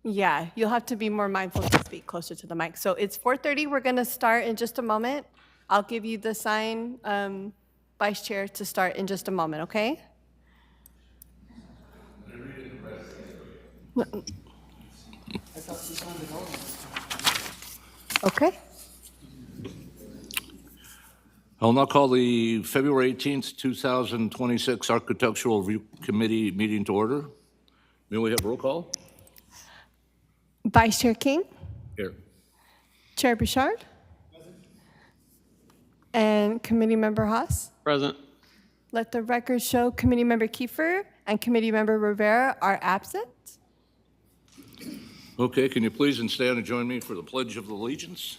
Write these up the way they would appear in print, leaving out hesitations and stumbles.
Yeah, you'll have to be more mindful to speak closer to the mic. So it's 4:30. We're going to start in just a moment. I'll give you the sign, Vice Chair, to start in just a moment, okay? Okay. I'll now call the February 18th, 2026 Architectural Review Committee meeting to order. May we have roll call? Vice Chair King, Here. Chair Bouchard, and Committee Member Haas. Present. Let the record show Committee Member Kiefer and Committee Member Rivera are absent. Okay, can you please stand and join me for the Pledge of Allegiance?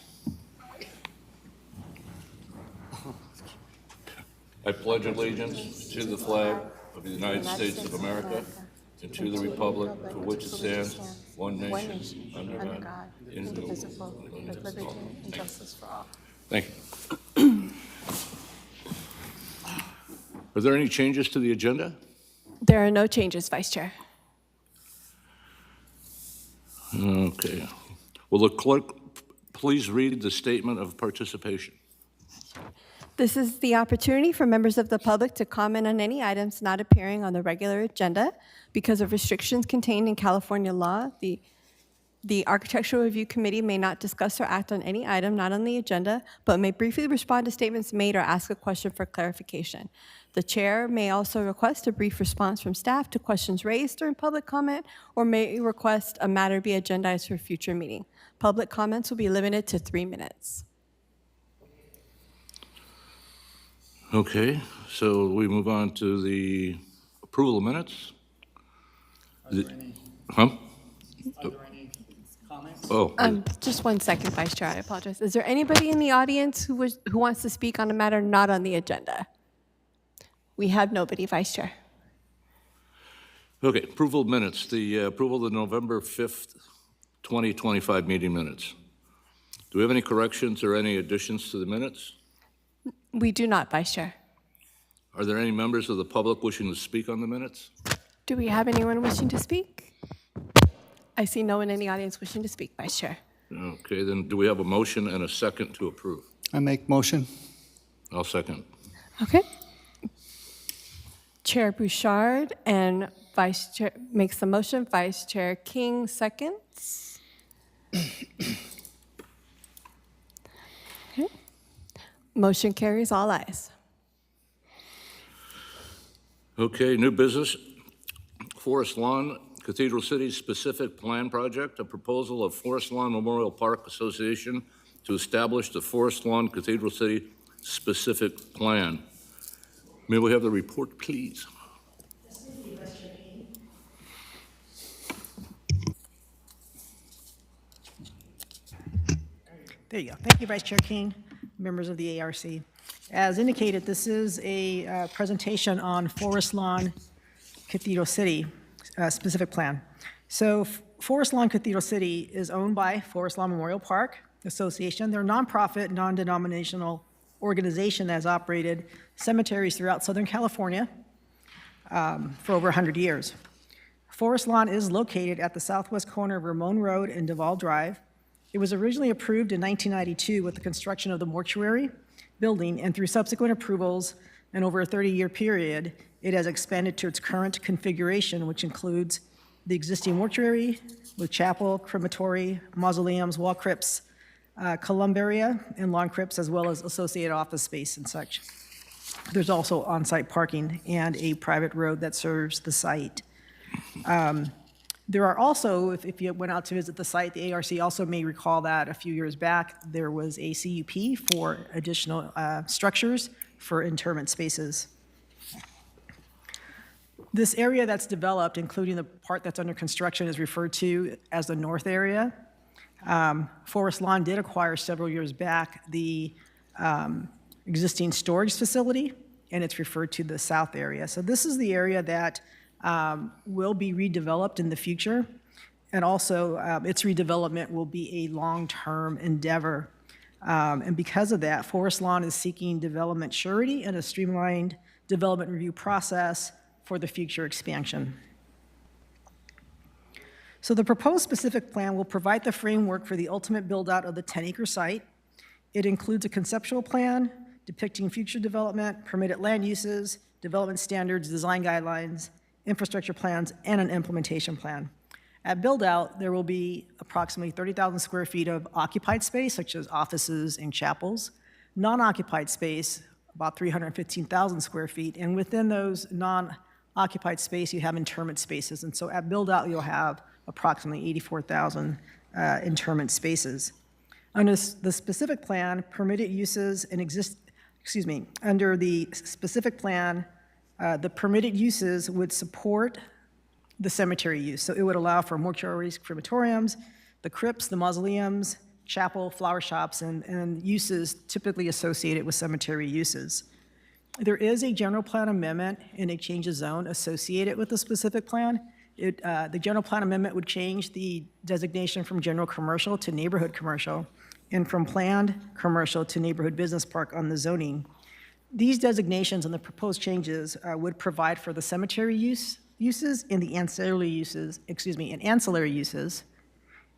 I pledge allegiance to the flag of the United States of America and to the republic for which it stands, one nation, under God, indivisible, with liberty and justice for all. Thank you. Are there any changes to the agenda? There are no changes, Vice Chair. Okay. Will the clerk please read the statement of participation? This is the opportunity for members of the public to comment on any items not appearing on the regular agenda because of restrictions contained in California law. The Architectural Review Committee may not discuss or act on any item not on the agenda, but may briefly respond to statements made or ask a question for clarification. The chair may also request a brief response from staff to questions raised during public comment, or may request a matter be agendized for a future meeting. Public comments will be limited to 3 minutes. Okay, so we move on to the approval of minutes. Are there any comments? Oh, Just 1 second, Vice Chair, I apologize. Is there anybody in the audience who wants to speak on a matter not on the agenda? We have nobody, Vice Chair. okay, approval of minutes, the approval of the November 5th, 2025 meeting minutes. Do we have any corrections or any additions to the minutes? We do not, Vice Chair. Are there any members of the public wishing to speak on the minutes? Do we have anyone wishing to speak? I see no one in the audience wishing to speak, Vice Chair. Okay, then do we have a motion and a second to approve? I make motion. I'll second. Okay. Chair Bouchard and Vice Chair makes the motion. Vice Chair King seconds. Okay. Motion carries, all ayes. Okay, new business. Forest Lawn Cathedral City Specific Plan Project, a proposal of Forest Lawn Memorial Park Association to establish the Forest Lawn Cathedral City Specific Plan. May we have the report, please? There you go. Thank you, Vice Chair King, members of the ARC. As indicated, this is a presentation on Forest Lawn Cathedral City specific plan. So Forest Lawn Cathedral City is owned by Forest Lawn Memorial Park Association. They're a nonprofit, non-denominational organization that has operated cemeteries throughout Southern California for over 100 years. Forest Lawn is located at the southwest corner of Ramon Road and Duval Drive. It was originally approved in 1992 with the construction of the mortuary building, and through subsequent approvals and over a 30-year period, it has expanded to its current configuration, which includes the existing mortuary with chapel, crematory, mausoleums, wall crypts, columbaria, and lawn crypts, as well as associated office space and such. There's also on-site parking and a private road that serves the site. There are also, if you went out to visit the site, the ARC also may recall that a few years back, there was a CUP for additional structures for interment spaces. This area that's developed, including the part that's under construction, is referred to as the north area. Forest Lawn did acquire several years back the existing storage facility, and it's referred to the south area. So this is the area that will be redeveloped in the future, and also its redevelopment will be a long-term endeavor. And because of that, Forest Lawn is seeking development surety and a streamlined development review process for the future expansion. So the proposed specific plan will provide the framework for the ultimate build-out of the 10-acre site. It includes a conceptual plan depicting future development, permitted land uses, development standards, design guidelines, infrastructure plans, and an implementation plan. At build-out, there will be approximately 30,000 square feet of occupied space, such as offices and chapels. Non-occupied space, about 315,000 square feet, and within those non-occupied space, you have interment spaces. And so at build-out, you'll have approximately 84,000 interment spaces. Under the specific plan, permitted uses and under the specific plan, the permitted uses would support the cemetery use. So it would allow for mortuaries, crematoriums, the crypts, the mausoleums, chapel, flower shops, and uses typically associated with cemetery uses. There is a general plan amendment and a change of zone associated with the specific plan. The general plan amendment would change the designation from general commercial to neighborhood commercial, and from planned commercial to neighborhood business park on the zoning. These designations and the proposed changes would provide for the cemetery uses and the ancillary uses,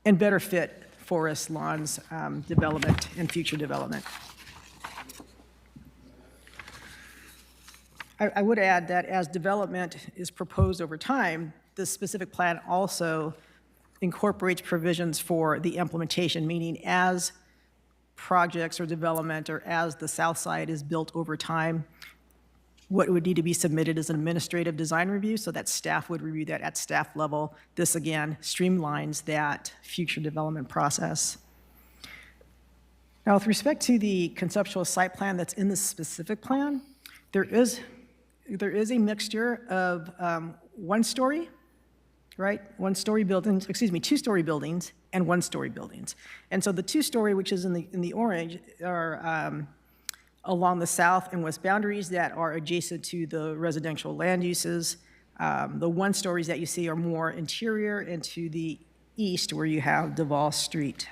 and better fit Forest Lawn's development and future development. I would add that as development is proposed over time, the specific plan also incorporates provisions for the implementation, meaning as projects or development or as the south side is built over time, what would need to be submitted is an administrative design review so that staff would review that at staff level. This, again, streamlines that future development process. Now, with respect to the conceptual site plan that's in the specific plan, there is a mixture of one-story, right? One-story buildings, two-story buildings and one-story buildings. And so the two-story, which is in the orange, are along the south and west boundaries that are adjacent to the residential land uses. The one-stories that you see are more interior and to the east where you have Duval Street.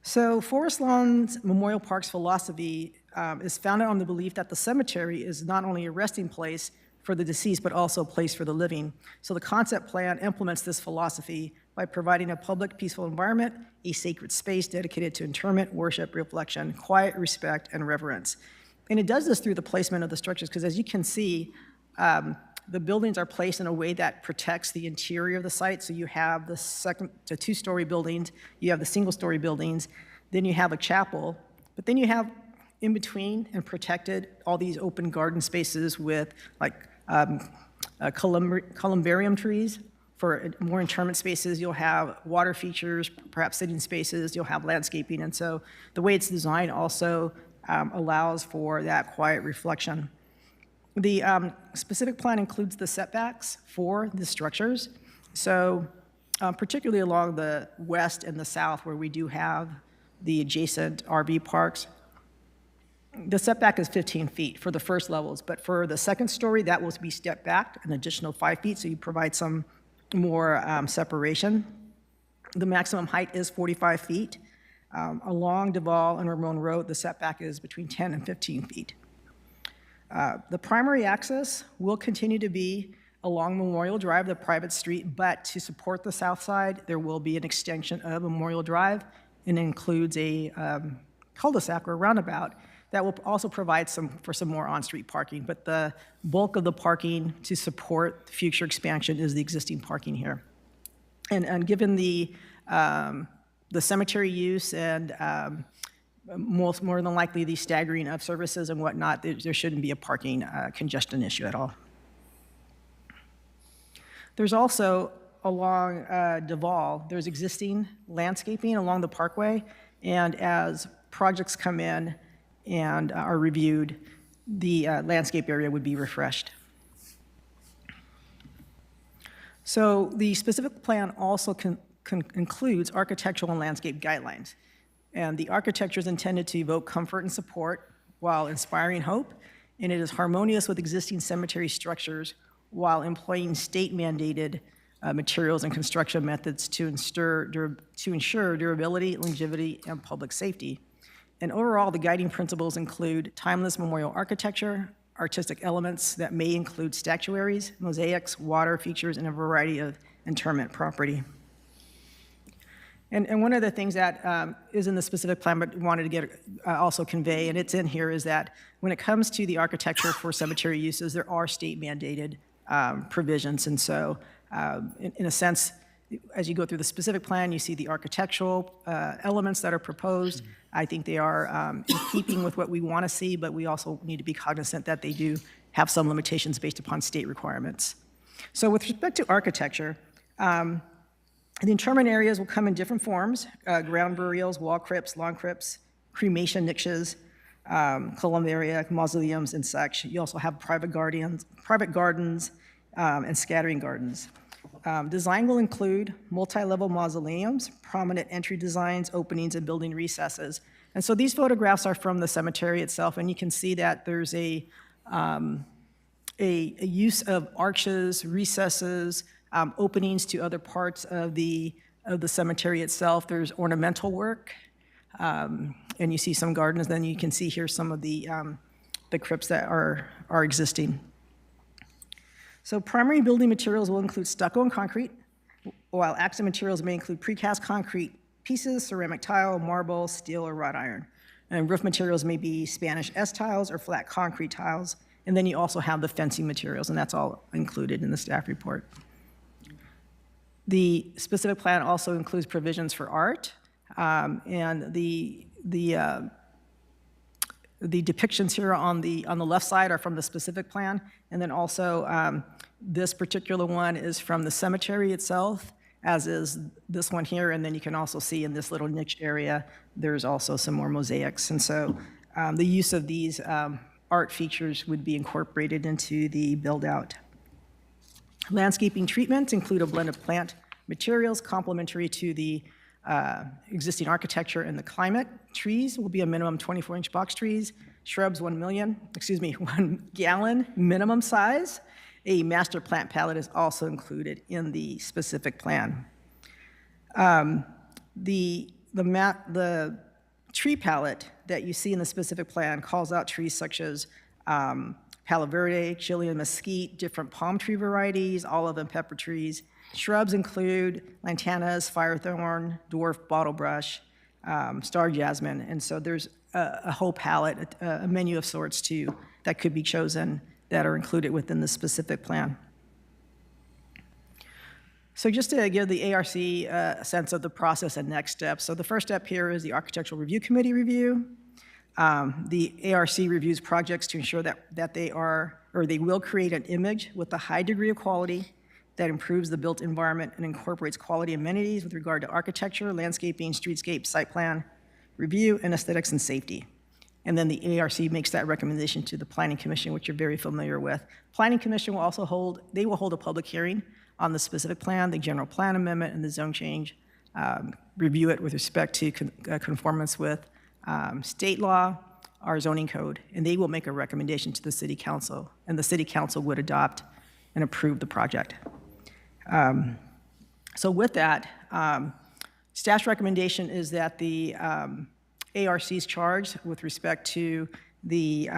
So Forest Lawn's Memorial Park's philosophy is founded on the belief that the cemetery is not only a resting place for the deceased, but also a place for the living. So the concept plan implements this philosophy by providing a public, peaceful environment, a sacred space dedicated to interment, worship, reflection, quiet, respect, and reverence. And it does this through the placement of the structures, because as you can see, the buildings are placed in a way that protects the interior of the site. So you have the two-story buildings, you have the single-story buildings, then you have a chapel, but then you have in between and protected all these open garden spaces with like columbarium trees. For more interment spaces, you'll have water features, perhaps sitting spaces, you'll have landscaping. And so the way it's designed also allows for that quiet reflection. The specific plan includes the setbacks for the structures. So particularly along the west and the south where we do have the adjacent RV parks, the setback is 15 feet for the first levels, but for the second story, that will be stepped back an additional 5 feet, so you provide some more separation. The maximum height is 45 feet. Along Duval and Ramon Road, the setback is between 10 and 15 feet. The primary access will continue to be along Memorial Drive, the private street, but to support the south side, there will be an extension of Memorial Drive, and includes a cul-de-sac or roundabout that will also provide for some more on-street parking. But the bulk of the parking to support future expansion is the existing parking here. And given the cemetery use and more than likely the staggering of services and whatnot, there shouldn't be a parking congestion issue at all. There's also along Duval, there's existing landscaping along the parkway, and as projects come in and are reviewed, the landscape area would be refreshed. So the specific plan also includes architectural and landscape guidelines. And the architecture is intended to evoke comfort and support while inspiring hope, and it is harmonious with existing cemetery structures while employing state-mandated materials and construction methods to ensure durability, longevity, and public safety. And overall, the guiding principles include timeless memorial architecture, artistic elements that may include statuaries, mosaics, water features, and a variety of interment property. And one of the things that is in the specific plan, but wanted to get also convey, and it's in here, is that when it comes to the architecture for cemetery uses, there are state mandated provisions. And so, in a sense, as you go through the specific plan, you see the architectural elements that are proposed. I think they are in keeping with what we want to see, but we also need to be cognizant that they do have some limitations based upon state requirements. So with respect to architecture, the interment areas will come in different forms: ground burials, wall crypts, lawn crypts, cremation niches, columbaria, mausoleums, and such. You also have private gardens, and scattering gardens. Design will include multi-level mausoleums, prominent entry designs, openings, and building recesses. And so these photographs are from the cemetery itself, and you can see that there's a use of arches, recesses, openings to other parts of the cemetery itself. There's ornamental work, and you see some gardens. Then you can see here some of the crypts that are existing. So primary building materials will include stucco and concrete, while accent materials may include precast concrete pieces, ceramic tile, marble, steel, or wrought iron. And roof materials may be Spanish S tiles or flat concrete tiles. And then you also have the fencing materials, and that's all included in the staff report. The specific plan also includes provisions for art, and the depictions here on the left side are from the specific plan, and then also this particular one is from the cemetery itself, as is this one here, and then you can also see in this little niche area, there's also some more mosaics. And so the use of these art features would be incorporated into the build-out. Landscaping treatments include a blend of plant materials complementary to the existing architecture and the climate. Trees will be a minimum 24-inch box trees. Shrubs, 1 gallon minimum size. A master plant palette is also included in the specific plan. The tree palette that you see in the specific plan calls out trees such as Palo Verde, Chilean mesquite, different palm tree varieties, olive and pepper trees. Shrubs include lantanas, firethorn, dwarf bottlebrush, star jasmine, and so there's a whole palette, a menu of sorts too, that could be chosen that are included within the specific plan. So just to give the ARC a sense of the process and next steps. So the first step here is the Architectural Review Committee review. The ARC reviews projects to ensure that they will create an image with a high degree of quality that improves the built environment and incorporates quality amenities with regard to architecture, landscaping, streetscape, site plan, review, and aesthetics and safety. And then the ARC makes that recommendation to the Planning Commission, which you're very familiar with. Planning Commission will also hold a public hearing on the specific plan, the general plan amendment, and the zone change, review it with respect to conformance with state law, our zoning code, and they will make a recommendation to the City Council, and the City Council would adopt and approve the project. So with that, staff's recommendation is that the ARC's charge with respect to the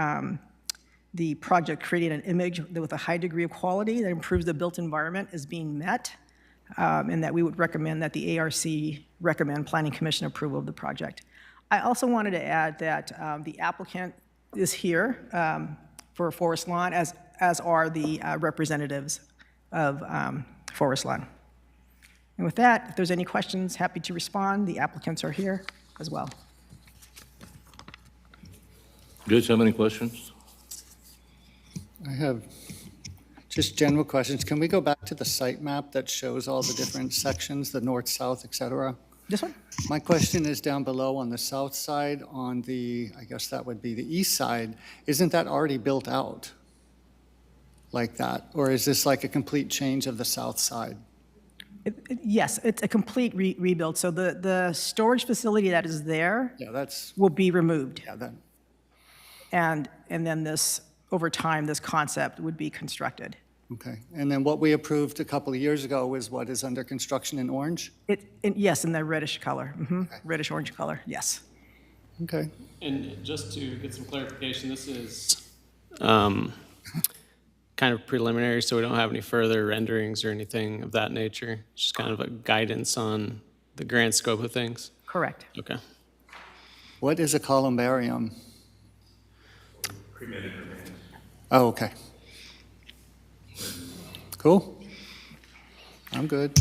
project creating an image with a high degree of quality that improves the built environment is being met, and that we would recommend that the ARC recommend Planning Commission approval of the project. I also wanted to add that the applicant is here for Forest Lawn, as are the representatives of Forest Lawn. And with that, if there's any questions, happy to respond. The applicants are here as well. You guys have any questions? I have just general questions. Can we go back to the site map that shows all the different sections, the north, south, et cetera? This one? My question is down below on the south side, on the, I guess that would be the east side. Isn't that already built out like that? Or is this like a complete change of the south side? Yes, it's a complete rebuild. So the storage facility that is there Yeah, that's, will be removed. yeah, that, And then this, over time, this concept would be constructed. okay. And then what we approved a couple of years ago is what is under construction in orange? Yes, in the reddish color, reddish-orange color, yes. Okay. And just to get some clarification, this is kind of preliminary, so we don't have any further renderings or anything of that nature. Just kind of a guidance on the grand scope of things. Correct. Okay. What is a columbarium? Oh, okay. Cool. I'm good.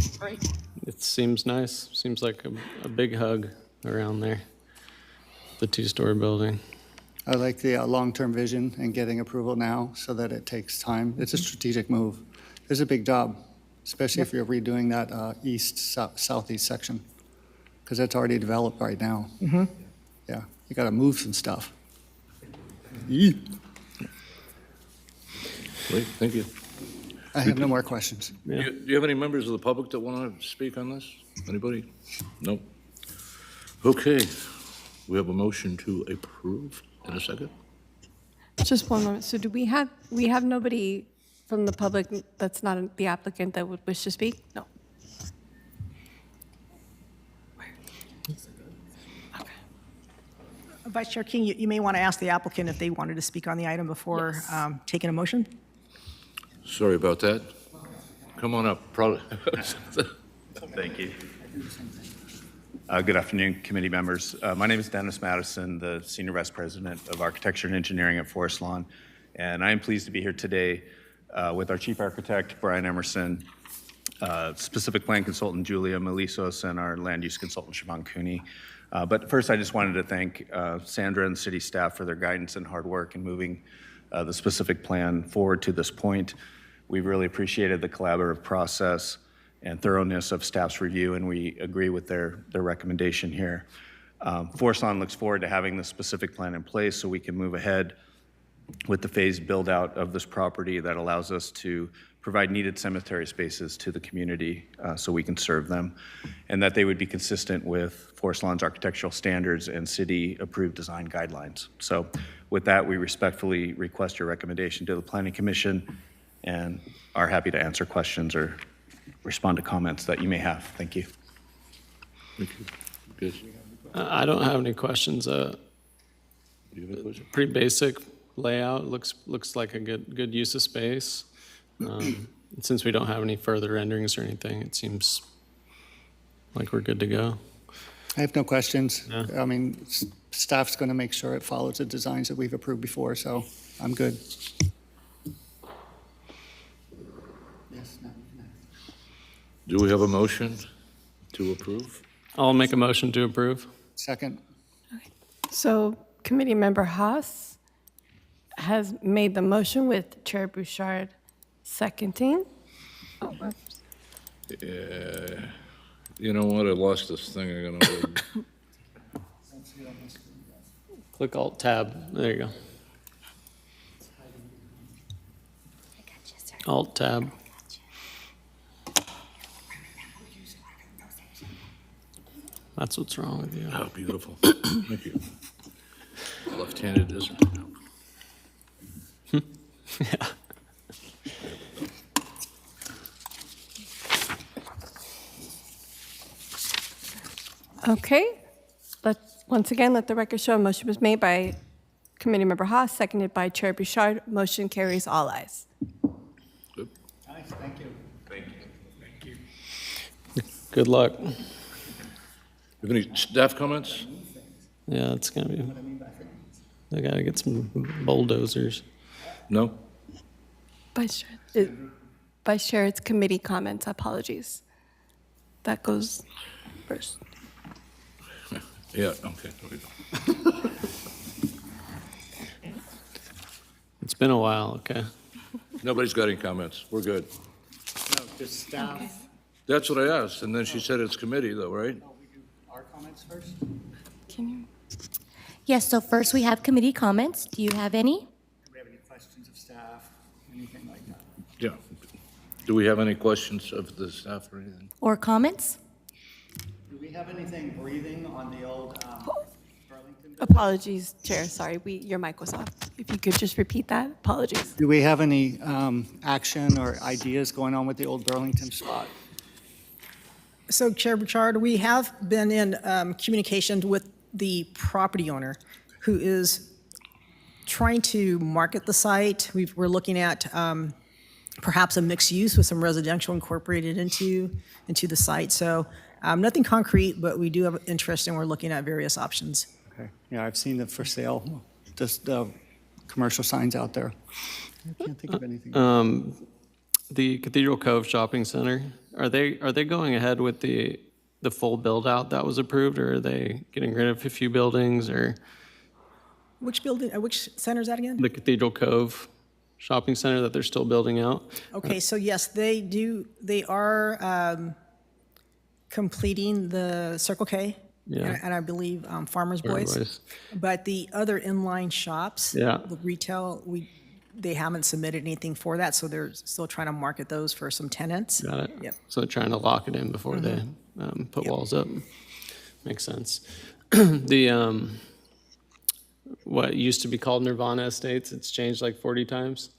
It seems nice. Seems like a big hug around there. The two-story building. I like the long-term vision and getting approval now so that it takes time. It's a strategic move. It's a big job, especially if you're redoing that southeast section, because it's already developed right now. Yeah, you got to move some stuff. Yee. Great, thank you. I have no more questions. Do you have any members of the public that want to speak on this? Anybody? No? Okay, we have a motion to approve in a second. Just one moment. So do we have nobody from the public that's not the applicant that would wish to speak? No. Vice Chair King, you may want to ask the applicant if they wanted to speak on the item before taking a motion. Sorry about that. Come on up. Thank you. Good afternoon, committee members. My name is Dennis Madison, the Senior Vice President of Architecture and Engineering at Forest Lawn, and I am pleased to be here today with our Chief Architect, Brian Emerson, Specific Plan Consultant, Julia Melisos, and our Land Use Consultant, Siobhan Cooney. But first, I just wanted to thank Sandra and city staff for their guidance and hard work in moving the specific plan forward to this point. We really appreciated the collaborative process and thoroughness of staff's review, and we agree with their recommendation here. Forest Lawn looks forward to having the specific plan in place so we can move ahead with the phased build-out of this property that allows us to provide needed cemetery spaces to the community so we can serve them, and that they would be consistent with Forest Lawn's architectural standards and city-approved design guidelines. So with that, we respectfully request your recommendation to the Planning Commission and are happy to answer questions or respond to comments that you may have. Thank you. Thank you. Good. I don't have any questions. Do you have a question? Pretty basic layout. Looks like a good use of space. Since we don't have any further renderings or anything, it seems like we're good to go. I have no questions. Yeah. I mean, staff's going to make sure it follows the designs that we've approved before, so I'm good. Yes, now you can ask. Do we have a motion to approve? I'll make a motion to approve. Second. So Committee Member Haas has made the motion with Chair Bouchard seconding. You know what? I lost this thing. I'm gonna. Click Alt-Tab. There you go. Alt-Tab. That's what's wrong with you. Oh, beautiful. Thank you. Left-handed isn't. Yeah. Okay. Once again, let the record show a motion was made by Committee Member Haas, seconded by Chair Bouchard. Motion carries all ayes. Good. Nice, thank you. Good luck. Have any staff comments? Yeah, it's gonna be. They gotta get some bulldozers. No? Vice Chair, Vice Chair, it's committee comments. Apologies. That goes first. Yeah, okay. There we go. It's been a while, okay? Nobody's got any comments. We're good. No, just staff. That's what I asked, and then she said it's committee though, right? No, we do our comments first? Can you? Yes, so first we have committee comments. Do you have any? Do we have any questions of staff, anything like that? Yeah. Do we have any questions of the staff or anything? Or comments? Do we have anything breathing on the old Burlington? Apologies, Chair. Sorry, your mic was off. If you could just repeat that. Apologies. Do we have any action or ideas going on with the old Burlington spot? So Chair Bouchard, we have been in communication with the property owner who is trying to market the site. We're looking at perhaps a mixed use with some residential incorporated into the site. So nothing concrete, but we do have interest and we're looking at various options. Okay. Yeah, I've seen the for sale, just commercial signs out there. I can't think of anything. The Cathedral Cove Shopping Center, are they going ahead with the full build out that was approved, or are they getting rid of a few buildings, or Which building, which center is that again? the Cathedral Cove Shopping Center that they're still building out? Okay, so yes, they are completing the Circle K. Yeah. And I believe Farmer's Boys. Boys. But the other inline shops. Yeah. The retail, they haven't submitted anything for that, so they're still trying to market those for some tenants. Got it? Yep. So they're trying to lock it in before they put Yep. walls up. Makes sense. The, what used to be called Nirvana Estates, it's changed like 40 times.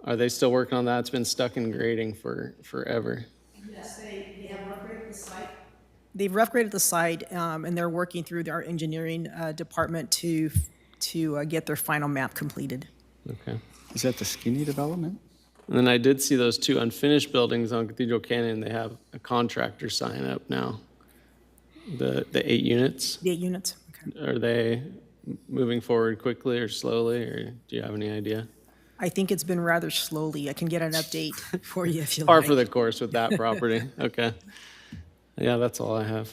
Are they still working on that? It's been stuck in grading for forever. Yes, they have upgraded the site. They've upgraded the site, and they're working through their engineering department to get their final map completed. Okay. Is that the skinny development? And then I did see those two unfinished buildings on Cathedral Canyon. They have a contractor sign up now. The 8 units, The 8 units. Okay. are they moving forward quickly or slowly, or do you have any idea? I think it's been rather slowly. I can get an update for you if you Par like. for the course with that property. Okay. Yeah, that's all I have.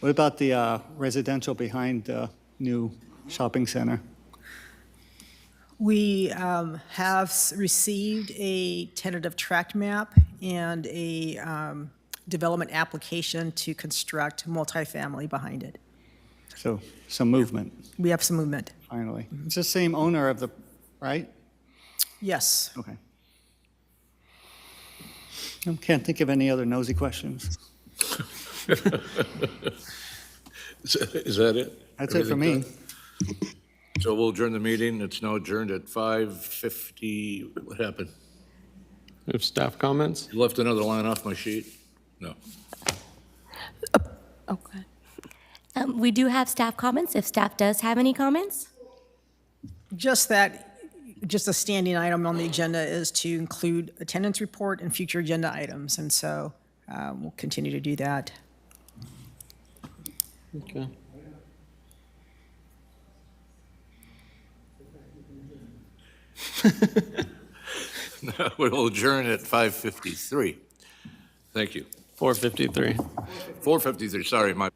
What about the residential behind the new shopping center? We have received a tentative tract map and a development application to construct multifamily behind it. So some movement, We have some movement. finally. It's the same owner of the, right? Yes. Okay. I can't think of any other nosy questions. Is that it? That's it for me. Everything done? So we'll adjourn the meeting. It's now adjourned at 5:50. What happened? We have staff comments? You left another line off my sheet? No. Okay. We do have staff comments, if staff does have any comments. Just a standing item on the agenda is to include attendance report and future agenda items, and so we'll continue to do that. Okay. We'll adjourn at 5:53. Thank you. 453. 4:53, sorry, my